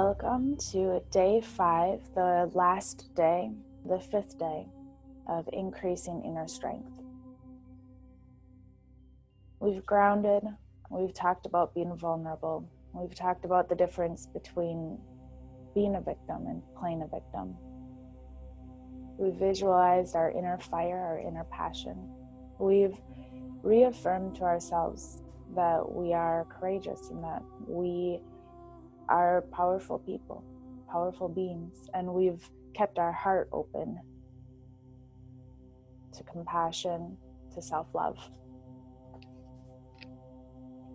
Welcome to day 5, the last day, the 5th day of increasing inner strength. We've grounded, we've talked about being vulnerable, we've talked about the difference between being a victim and playing a victim. We've visualized our inner fire, our inner passion. We've reaffirmed to ourselves that we are courageous and that we are powerful people, powerful beings, and we've kept our heart open to compassion, to self-love.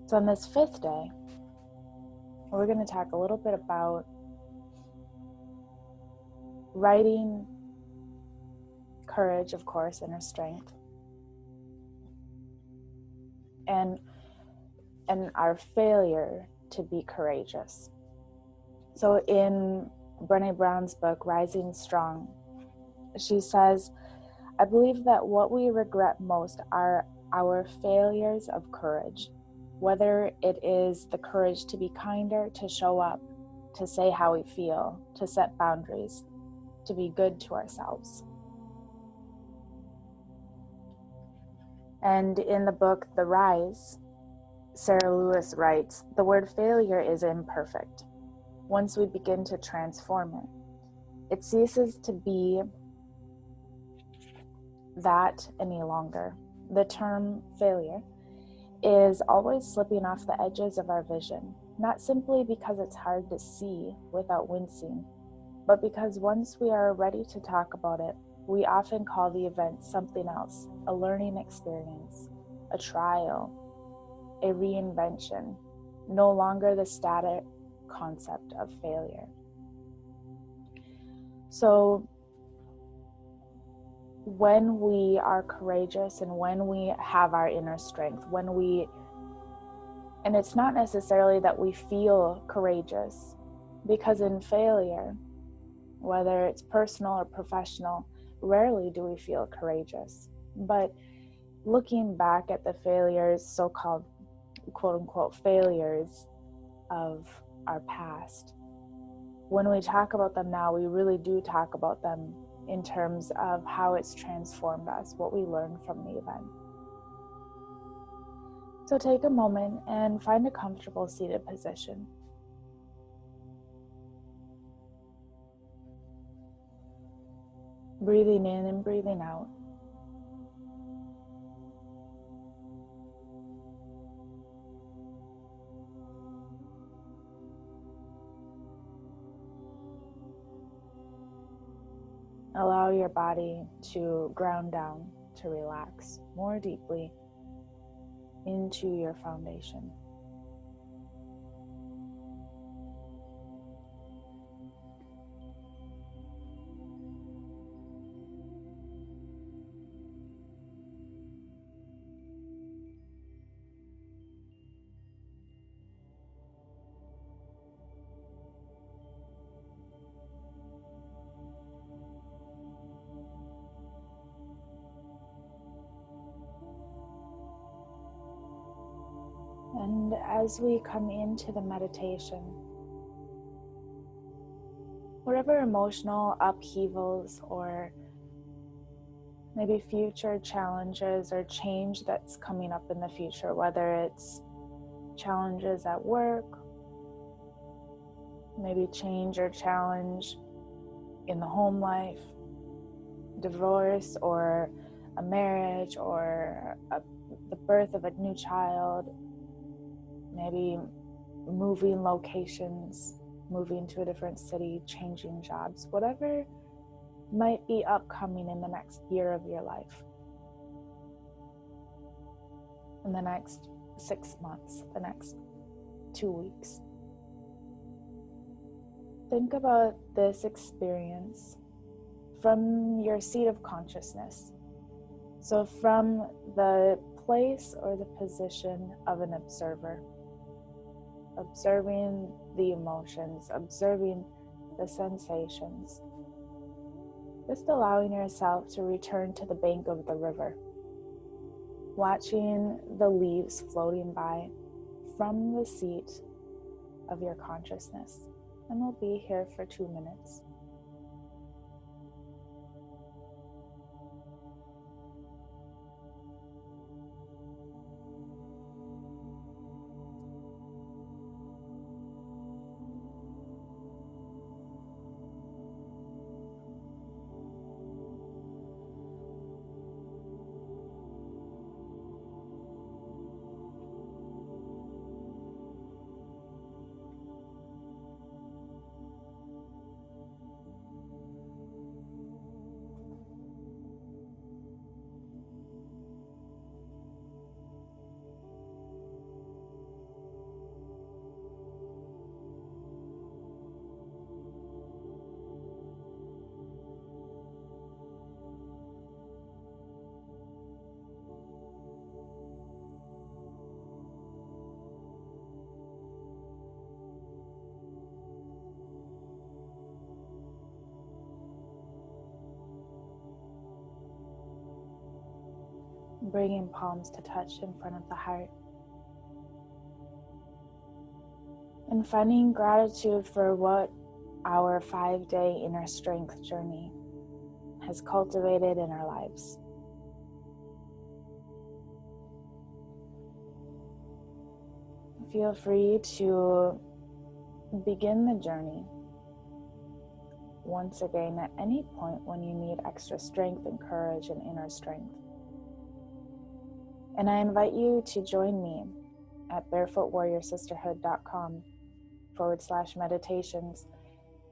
So on this 5th day, we're going to talk a little bit about writing courage, of course, inner strength, and our failure to be courageous. So in Brené Brown's book, Rising Strong, she says, I believe that what we regret most are our failures of courage, whether it is the courage to be kinder, to show up, to say how we feel, to set boundaries, to be good to ourselves. And in the book, The Rise, Sarah Lewis writes, the word failure is imperfect. Once we begin to transform it, it ceases to be that any longer. The term failure is always slipping off the edges of our vision, not simply because it's hard to see without wincing, but because once we are ready to talk about it, we often call the event something else, a learning experience, a trial, a reinvention, no longer the static concept of failure. So when we are courageous and when we have our inner strength, and it's not necessarily that we feel courageous, because in failure, whether it's personal or professional, rarely do we feel courageous. But looking back at the failures, so-called quote-unquote failures of our past, when we talk about them now, we really do talk about them in terms of how it's transformed us, what we learned from the event. So take a moment and find a comfortable seated position. Breathing in and breathing out. Allow your body to ground down, to relax more deeply into your foundation. And as we come into the meditation, whatever emotional upheavals or maybe future challenges or change that's coming up in the future, whether it's challenges at work, maybe change or challenge in the home life, divorce or a marriage or the birth of a new child, maybe moving locations, moving to a different city, changing jobs, whatever might be upcoming in the next year of your life, in the next 6 months, the next 2 weeks. Think about this experience from your seat of consciousness. So from the place or the position of an observer, observing the emotions, observing the sensations, just allowing yourself to return to the bank of the river, watching the leaves floating by from the seat of your consciousness. and we'll be here for 2 minutes. Bringing palms to touch in front of the heart. And finding gratitude for what our 5-day inner strength journey has cultivated in our lives. Feel free to begin the journey once again at any point when you need extra strength and courage and inner strength. And I invite you to join me at barefootwarriorsisterhood.com/meditations,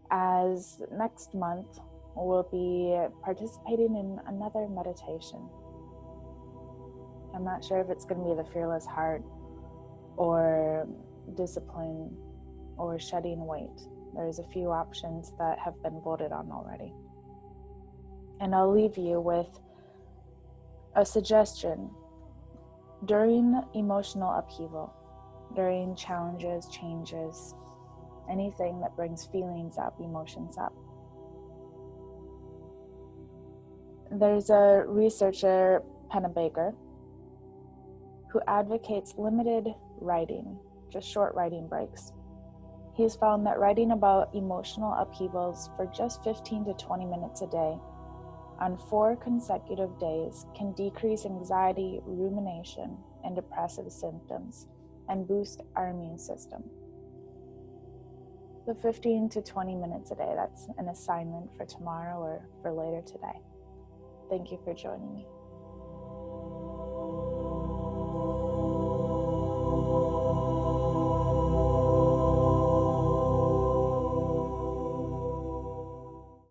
as next month we'll be participating in another meditation. I'm not sure if it's going to be the Fearless Heart or discipline or shedding weight. There's a few options that have been voted on already. And I'll leave you with a suggestion. During emotional upheaval, during challenges, changes, anything that brings feelings up, emotions up, there's a researcher, Pennebaker, who advocates limited writing, just short writing breaks. He's found that writing about emotional upheavals for just 15 to 20 minutes a day on 4 consecutive days can decrease anxiety, rumination, and depressive symptoms and boost our immune system. So 15 to 20 minutes a day, that's an assignment for tomorrow or for later today. Thank you for joining me.